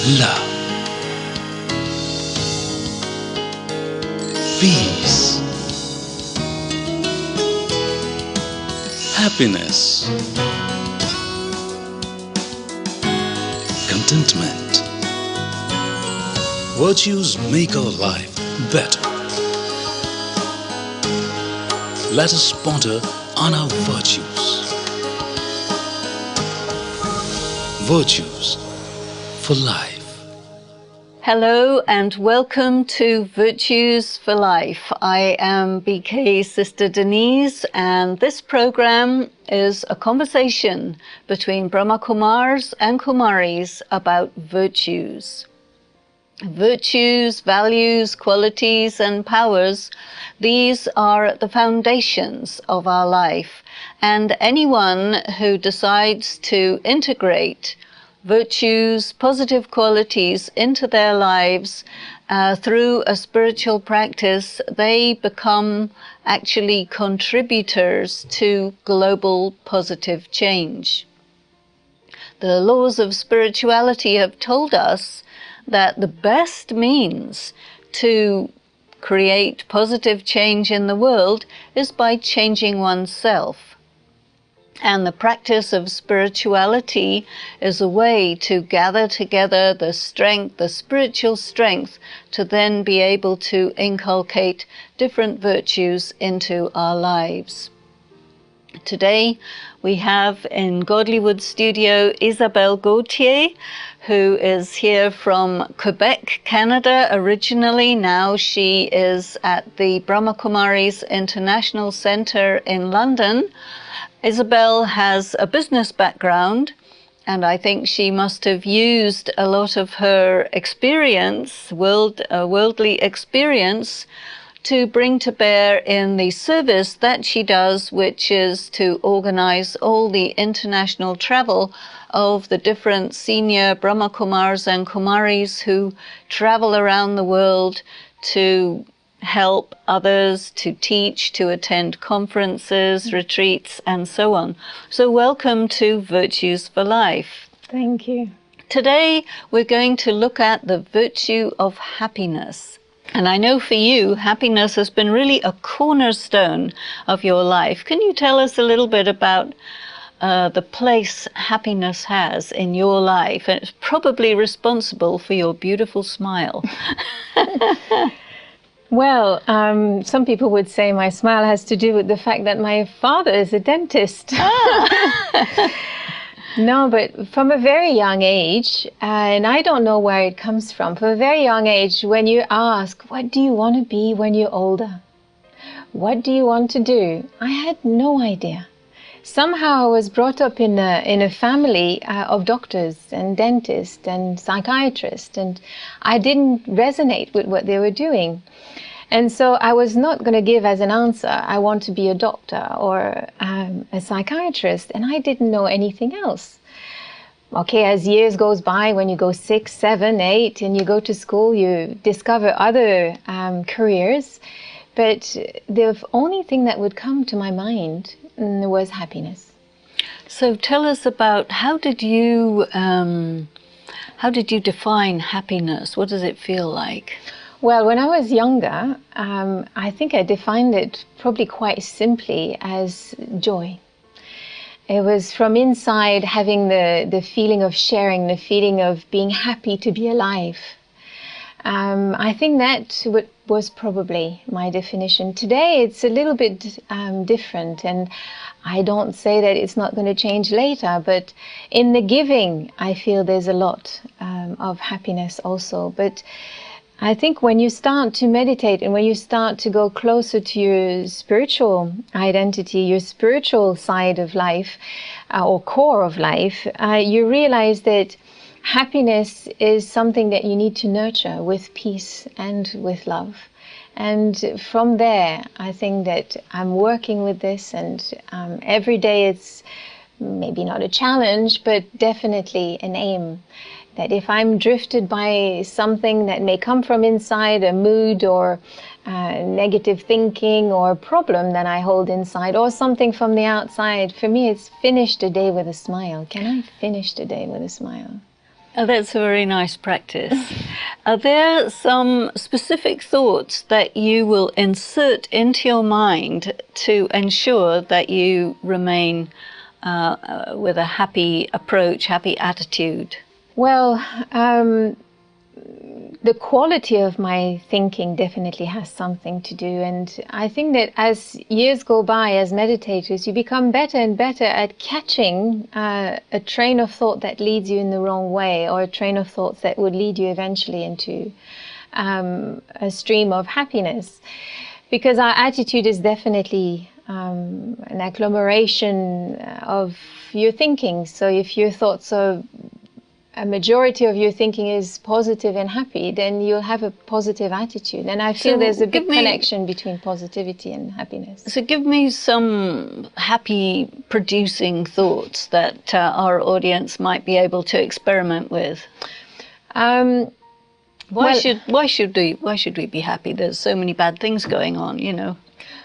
love, peace, happiness, contentment. Virtues make our life better. Let us ponder on our virtues. Virtues for life. Hello and welcome to Virtues for Life. I am BK Sister Denise, and this program is a conversation between Brahma Kumaris and Kumaris about virtues. Virtues, values, qualities and powers, these are the foundations of our life, and anyone who decides to integrate virtues, positive qualities into their lives through a spiritual practice, they become actually contributors to global positive change. The laws of spirituality have told us that the best means to create positive change in the world is by changing oneself. And the practice of spirituality is a way to gather together the strength, the spiritual strength, to then be able to inculcate different virtues into our lives. Today we have in Godlywood studio Isabelle Gauthier, who is here from Quebec, Canada originally. Now she is at the Brahma Kumaris International Centre in London. Isabelle has a business background, and I think she must have used a lot of her experience, worldly experience, to bring to bear in the service that she does, which is to organize all the international travel of the different senior Brahma Kumars and Kumaris who travel around the world to help others, to teach, to attend conferences, retreats, and so on. So welcome to Virtues for Life. Thank you. Today we're going to look at the virtue of happiness. And I know for you, happiness has been really a cornerstone of your life. Can you tell us a little bit about the place happiness has in your life? And it's probably responsible for your beautiful smile. Well, some people would say my smile has to do with the fact that my father is a dentist. No, but from a very young age, and I don't know where it comes from a very young age, when you ask, what do you want to be when you're older? What do you want to do? I had no idea. Somehow I was brought up in a family of doctors and dentists and psychiatrists, and I didn't resonate with what they were doing. And so I was not going to give as an answer, I want to be a doctor or a psychiatrist, and I didn't know anything else. Okay, as years goes by, when you go 6, 7, 8, and you go to school, you discover other careers, but the only thing that would come to my mind was happiness. So tell us about how did you define happiness? What does it feel like? Well, when I was younger, I think I defined it probably quite simply as joy. It was from inside, having the feeling of sharing, the feeling of being happy to be alive. I think that was probably my definition. Today it's a little bit different, and I don't say that it's not going to change later, but in the giving I feel there's a lot of happiness also. But I think when you start to meditate and when you start to go closer to your spiritual identity, your spiritual side of life or core of life, you realize that happiness is something that you need to nurture with peace and with love. And from there, I think that I'm working with this, and every day it's maybe not a challenge, but definitely an aim. That if I'm drifted by something that may come from inside, a mood or negative thinking or problem that I hold inside, or something from the outside, for me it's finish the day with a smile. Can I finish the day with a smile? Oh, that's a very nice practice. Are there some specific thoughts that you will insert into your mind to ensure that you remain with a happy approach, happy attitude? Well, the quality of my thinking definitely has something to do. And I think that as years go by, as meditators, you become better and better at catching a train of thought that leads you in the wrong way, or a train of thoughts that would lead you eventually into a stream of happiness. Because our attitude is definitely an agglomeration of your thinking. So if your thoughts are a majority of your thinking is positive and happy, then you'll have a positive attitude. And I feel there's a big connection between positivity and happiness. So give me some happy producing thoughts that our audience might be able to experiment with. Why should we be happy? There's so many bad things going on, you know.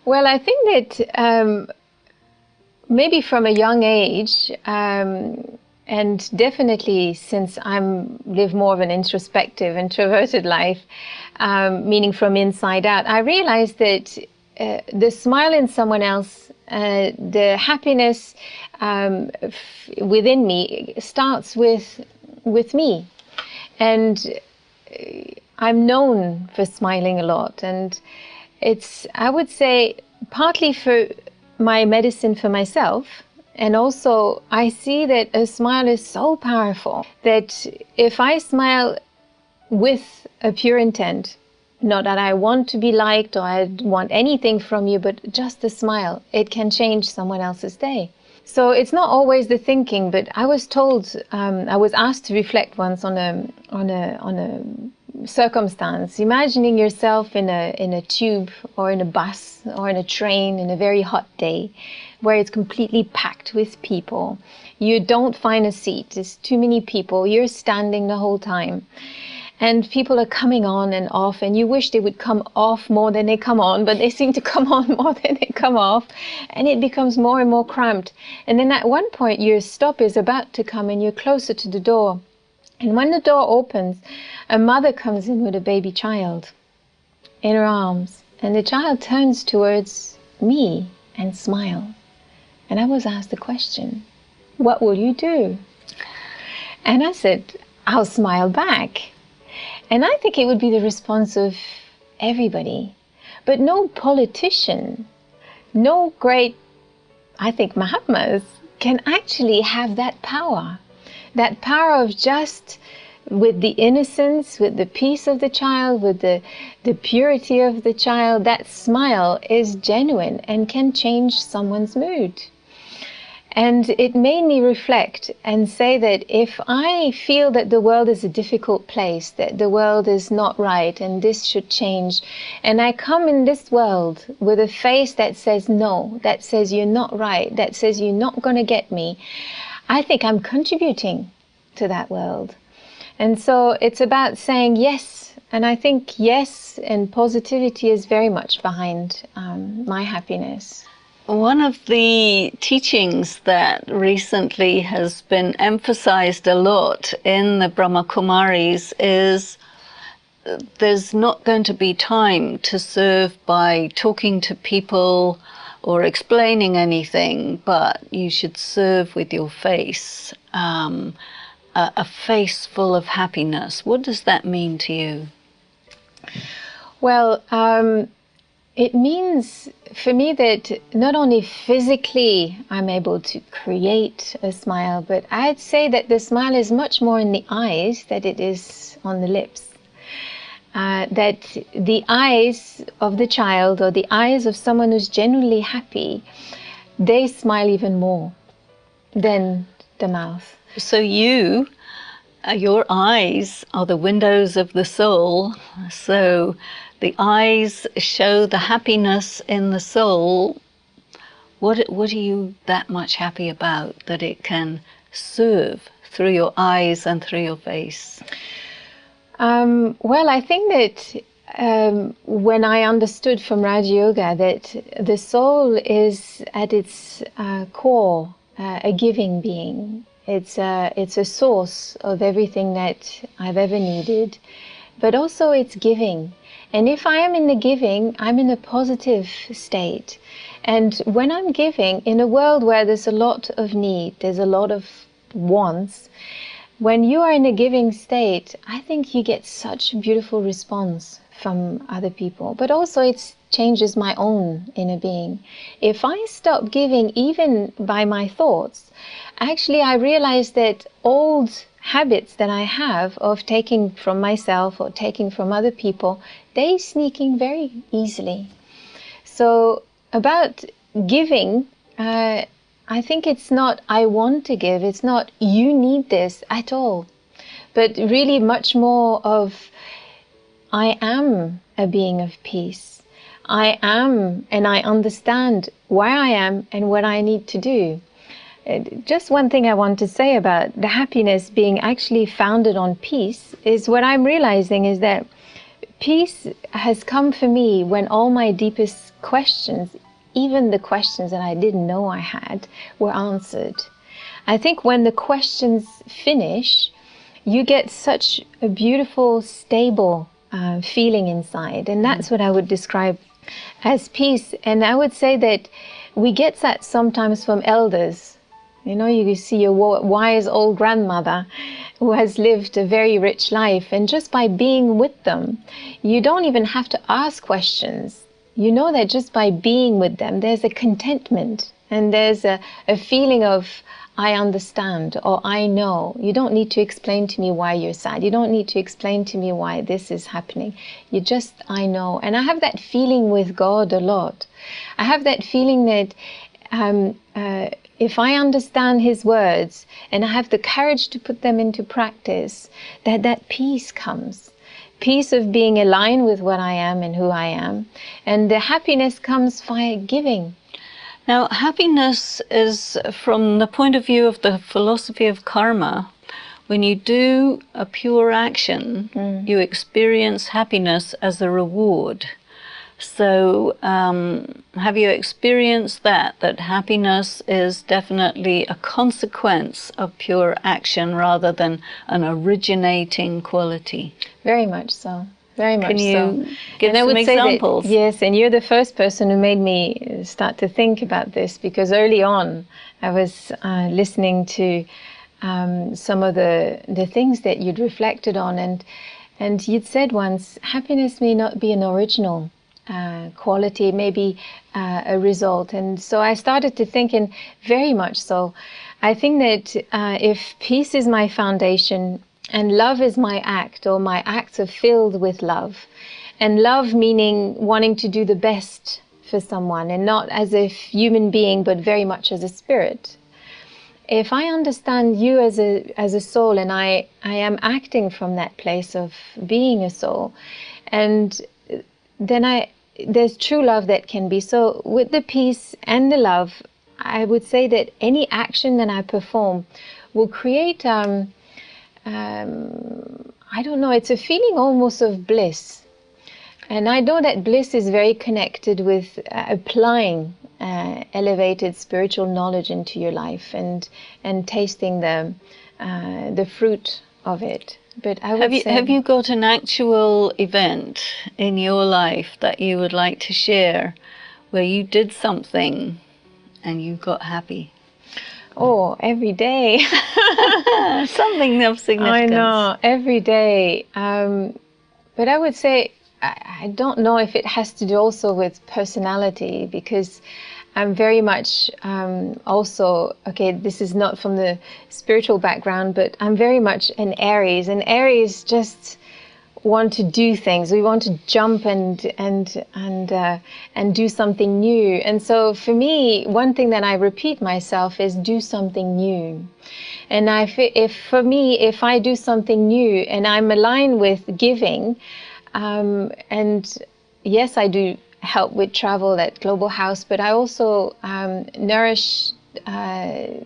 Well, I think that maybe from a young age, and definitely since live more of an introspective, introverted life, meaning from inside out, I realized that the smile in someone else, the happiness within me starts with me. And I'm known for smiling a lot. And it's, I would say, partly for my medicine for myself. And also, I see that a smile is so powerful that if I smile with a pure intent, not that I want to be liked or I want anything from you, but just a smile, it can change someone else's day. So it's not always the thinking, but I was told, I was asked to reflect once on a circumstance, imagining yourself in a tube or in a bus or in a train in a very hot day, where it's completely packed with people. You don't find a seat. There's too many people. You're standing the whole time. And people are coming on and off, and you wish they would come off more than they come on, but they seem to come on more than they come off. And it becomes more and more cramped. And then at one point, your stop is about to come and you're closer to the door. And when the door opens, a mother comes in with a baby child in her arms. And the child turns towards me and smiles. And I was asked the question, what will you do? And I said, I'll smile back. And I think it would be the response of everybody. But no politician, no great, I think, Mahatmas can actually have that power. That power of just, with the innocence, with the peace of the child, with the purity of the child, that smile is genuine and can change someone's mood. And it made me reflect and say that if I feel that the world is a difficult place, that the world is not right and this should change, and I come in this world with a face that says no, that says you're not right, that says you're not going to get me, I think I'm contributing to that world. And so it's about saying yes. And I think yes and positivity is very much behind my happiness. One of the teachings that recently has been emphasized a lot in the Brahma Kumaris is there's not going to be time to serve by talking to people or explaining anything, but you should serve with your face, a face full of happiness. What does that mean to you? Well, it means for me that not only physically I'm able to create a smile, but I'd say that the smile is much more in the eyes than it is on the lips. That the eyes of the child or the eyes of someone who's genuinely happy, they smile even more than the mouth. So your eyes are the windows of the soul. So the eyes show the happiness in the soul. What are you that much happy about that it can serve through your eyes and through your face? Well, I think that when I understood from Rajyoga that the soul is at its core a giving being. It's a source of everything that I've ever needed, but also it's giving. And if I am in the giving, I'm in a positive state. And when I'm giving, in a world where there's a lot of need, there's a lot of wants, when you are in a giving state, I think you get such a beautiful response from other people. But also it changes my own inner being. If I stop giving even by my thoughts, actually I realize that old habits that I have of taking from myself or taking from other people, they sneak in very easily. So about giving, I think it's not I want to give, it's not you need this at all, but really much more of I am a being of peace. I am, and I understand where I am and what I need to do. Just one thing I want to say about the happiness being actually founded on peace is what I'm realizing is that peace has come for me when all my deepest questions, even the questions that I didn't know I had, were answered. I think when the questions finish, you get such a beautiful, stable feeling inside. And that's what I would describe as peace. And I would say that we get that sometimes from elders. You know, you see a wise old grandmother who has lived a very rich life. And just by being with them, you don't even have to ask questions. You know that just by being with them, there's a contentment and there's a feeling of, I understand or I know. You don't need to explain to me why you're sad. You don't need to explain to me why this is happening. You just, I know. And I have that feeling with God a lot. I have that feeling that if I understand His words and I have the courage to put them into practice, that peace comes. Peace of being aligned with what I am and who I am. And the happiness comes via giving. Now, happiness is, from the point of view of the philosophy of karma, when you do a pure action, you experience happiness as a reward. So have you experienced that happiness is definitely a consequence of pure action rather than an originating quality? Very much so. Very much so. Can you give and I some would examples? Say that, yes, and you're the first person who made me start to think about this, because early on I was listening to some of the things that you'd reflected on, and you'd said once, happiness may not be an original quality, maybe a result. And so I started to think, and very much so, I think that if peace is my foundation and love is my act, or my acts are filled with love, and love meaning wanting to do the best for someone and not as a human being but very much as a spirit. If I understand you as a soul, and I am acting from that place of being a soul, and then there's true love that can be. So with the peace and the love, I would say that any action that I perform will create, I don't know, it's a feeling almost of bliss. And I know that bliss is very connected with applying elevated spiritual knowledge into your life and tasting the fruit of it. But I would say, have you got an actual event in your life that you would like to share where you did something and you got happy? Oh, every day. Something of significance. I know, every day. But I would say, I don't know if it has to do also with personality, because I'm very much also, okay, this is not from the spiritual background, but I'm very much an Aries, and Aries just want to do things. We want to jump and do something new. And so for me, one thing that I repeat myself is do something new. And if I do something new and I'm aligned with giving, and yes, I do help with travel at Global House, but I also nourish, I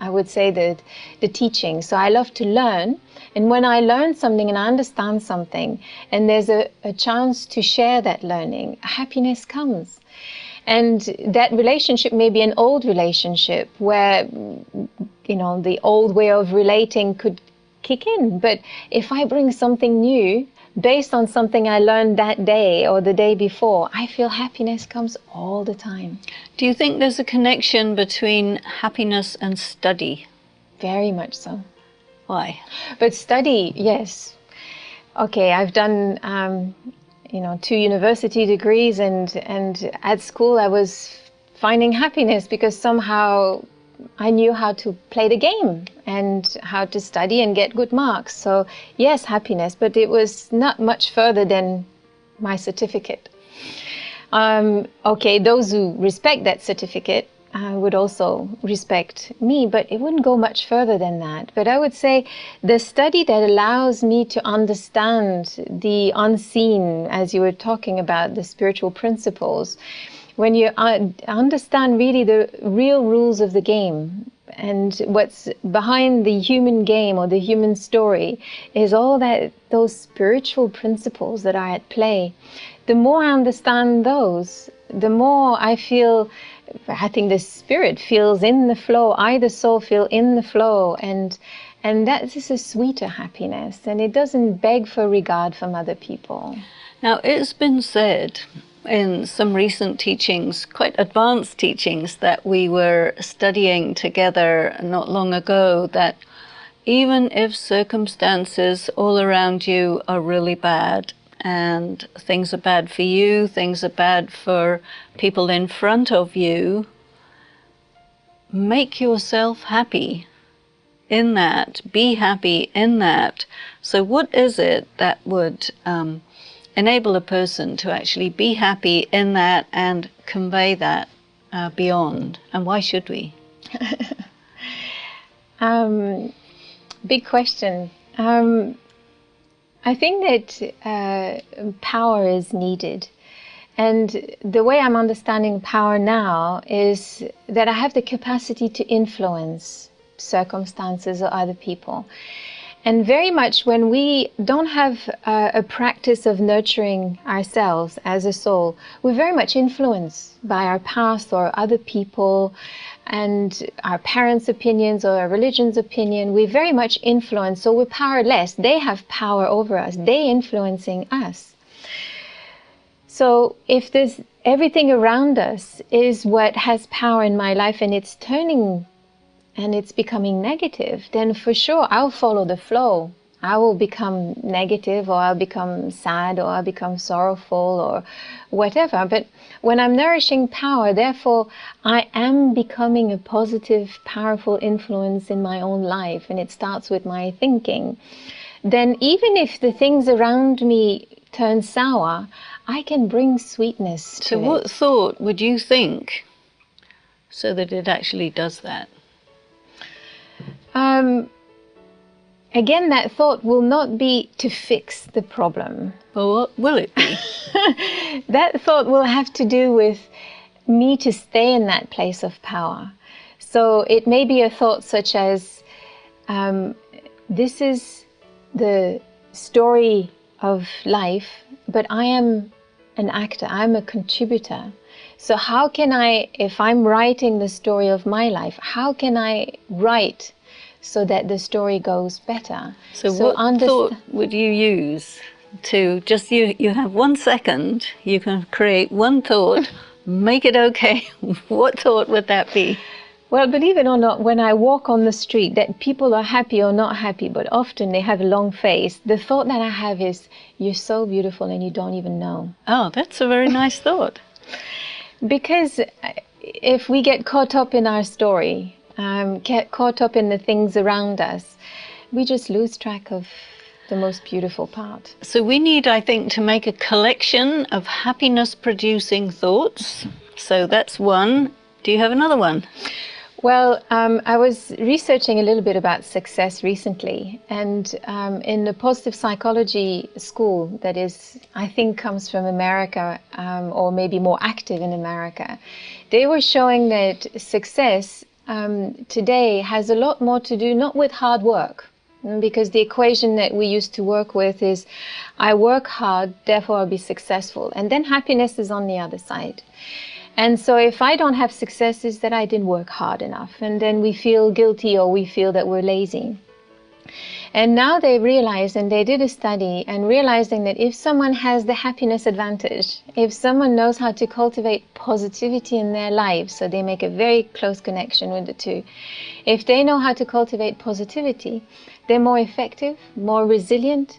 would say, the teaching. So I love to learn. And when I learn something and I understand something, and there's a chance to share that learning, happiness comes. And that relationship may be an old relationship where, the old way of relating could kick in. But if I bring something new based on something I learned that day or the day before, I feel happiness comes all the time. Do you think there's a connection between happiness and study? Very much so. Why? But study, yes. Okay, I've done 2 university degrees, and at school I was finding happiness because somehow I knew how to play the game and how to study and get good marks. So yes, happiness, but it was not much further than my certificate. Okay, those who respect that certificate would also respect me, but it wouldn't go much further than that. But I would say the study that allows me to understand the unseen, as you were talking about, the spiritual principles, when you understand really the real rules of the game and what's behind the human game or the human story is all those spiritual principles that are at play. The more I understand those, the more I think the spirit feels in the flow, I, the soul, feel in the flow, and that is a sweeter happiness, and it doesn't beg for regard from other people. Now, it's been said in some recent teachings, quite advanced teachings that we were studying together not long ago, that even if circumstances all around you are really bad, and things are bad for you, things are bad for people in front of you, make yourself happy in that, be happy in that. So what is it that would enable a person to actually be happy in that and convey that beyond? And why should we? Big question. I think that power is needed. And the way I'm understanding power now is that I have the capacity to influence circumstances or other people. And very much when we don't have a practice of nurturing ourselves as a soul, we're very much influenced by our past or other people and our parents' opinions or our religion's opinion. We're very much influenced, so we're powerless. They have power over us. They're influencing us. So if there's everything around us is what has power in my life and it's turning and it's becoming negative, then for sure I'll follow the flow. I will become negative, or I'll become sad, or I'll become sorrowful, or whatever. But when I'm nourishing power, therefore I am becoming a positive, powerful influence in my own life, and it starts with my thinking. Then even if the things around me turn sour, I can bring sweetness to it. So what thought would you think so that it actually does that? Again, that thought will not be to fix the problem. Well, what will it be? That thought will have to do with me to stay in that place of power. So it may be a thought such as, this is the story of life, but I am an actor, I'm a contributor. So how can I, if I'm writing the story of my life, how can I write so that the story goes better? So what thought would you use to just, you have 1 second, you can create one thought, make it okay. What thought would that be? Well, believe it or not, when I walk on the street, that people are happy or not happy, but often they have a long face, the thought that I have is, you're so beautiful and you don't even know. Oh, that's a very nice thought. Because if we get caught up in our story, get caught up in the things around us, we just lose track of the most beautiful part. So we need, I think, to make a collection of happiness-producing thoughts. So that's one. Do you have another one? Well, I was researching a little bit about success recently, and in the positive psychology school that is, I think, comes from America, or maybe more active in America, they were showing that success today has a lot more to do not with hard work, because the equation that we used to work with is I work hard, therefore I'll be successful, and then happiness is on the other side. And so if I don't have success, it's that I didn't work hard enough. And then we feel guilty, or we feel that we're lazy. And now they realized, and they did a study, and realizing that if someone has the happiness advantage, if someone knows how to cultivate positivity in their lives, so they make a very close connection with the two, if they know how to cultivate positivity, they're more effective, more resilient.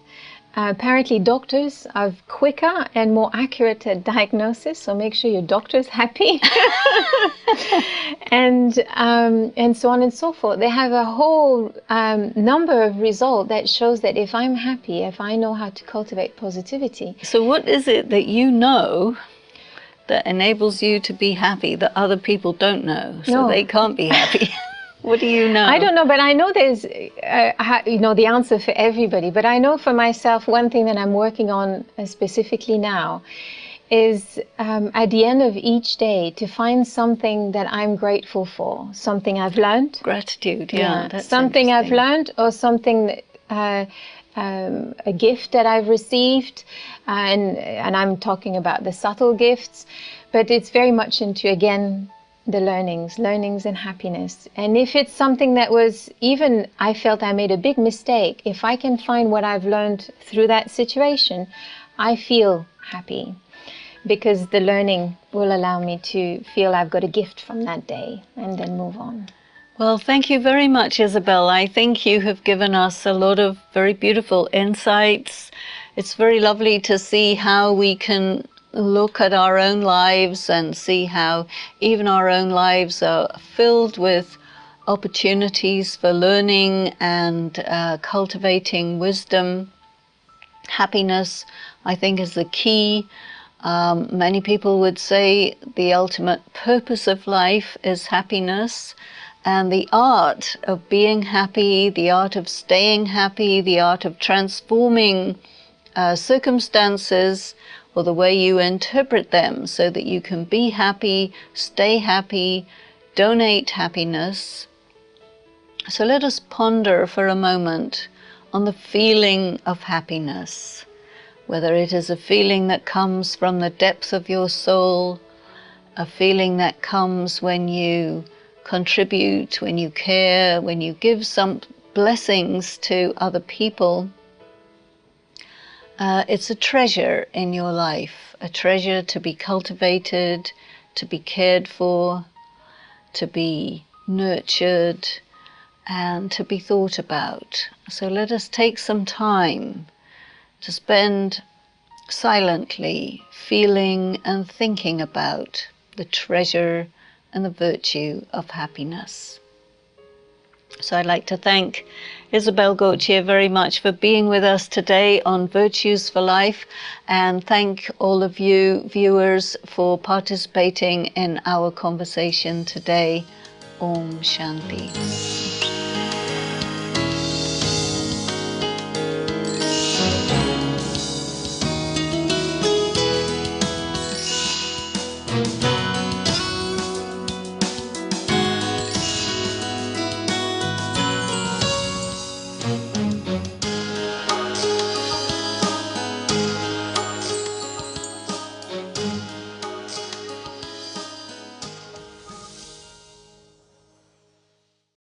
Apparently doctors are quicker and more accurate at diagnosis, so make sure your doctor's happy. and so on and so forth. They have a whole number of results that shows that if I'm happy, if I know how to cultivate positivity. So what is it that you know that enables you to be happy that other people don't know, so they can't be happy? What do you know? I don't know, but I know there's, the answer for everybody. But I know for myself, one thing that I'm working on specifically now is at the end of each day to find something that I'm grateful for, something I've learned. Gratitude, yeah. That's something I've learned, or something that, a gift that I've received, and I'm talking about the subtle gifts, but it's very much into, again, the learnings and happiness. And if it's something that was, even I felt I made a big mistake, if I can find what I've learned through that situation, I feel happy, because the learning will allow me to feel I've got a gift from that day and then move on. Well, thank you very much, Isabelle. I think you have given us a lot of very beautiful insights. It's very lovely to see how we can look at our own lives and see how even our own lives are filled with opportunities for learning and cultivating wisdom. Happiness, I think, is the key. Many people would say the ultimate purpose of life is happiness, and the art of being happy, the art of staying happy, the art of transforming circumstances or the way you interpret them so that you can be happy, stay happy, donate happiness. So let us ponder for a moment on the feeling of happiness, whether it is a feeling that comes from the depth of your soul, a feeling that comes when you contribute, when you care, when you give some blessings to other people. It's a treasure in your life, a treasure to be cultivated, to be cared for, to be nurtured, and to be thought about. So let us take some time to spend silently feeling and thinking about the treasure and the virtue of happiness. So I'd like to thank Isabelle Gauthier very much for being with us today on Virtues for Life, and thank all of you viewers for participating in our conversation today. Om Shanti.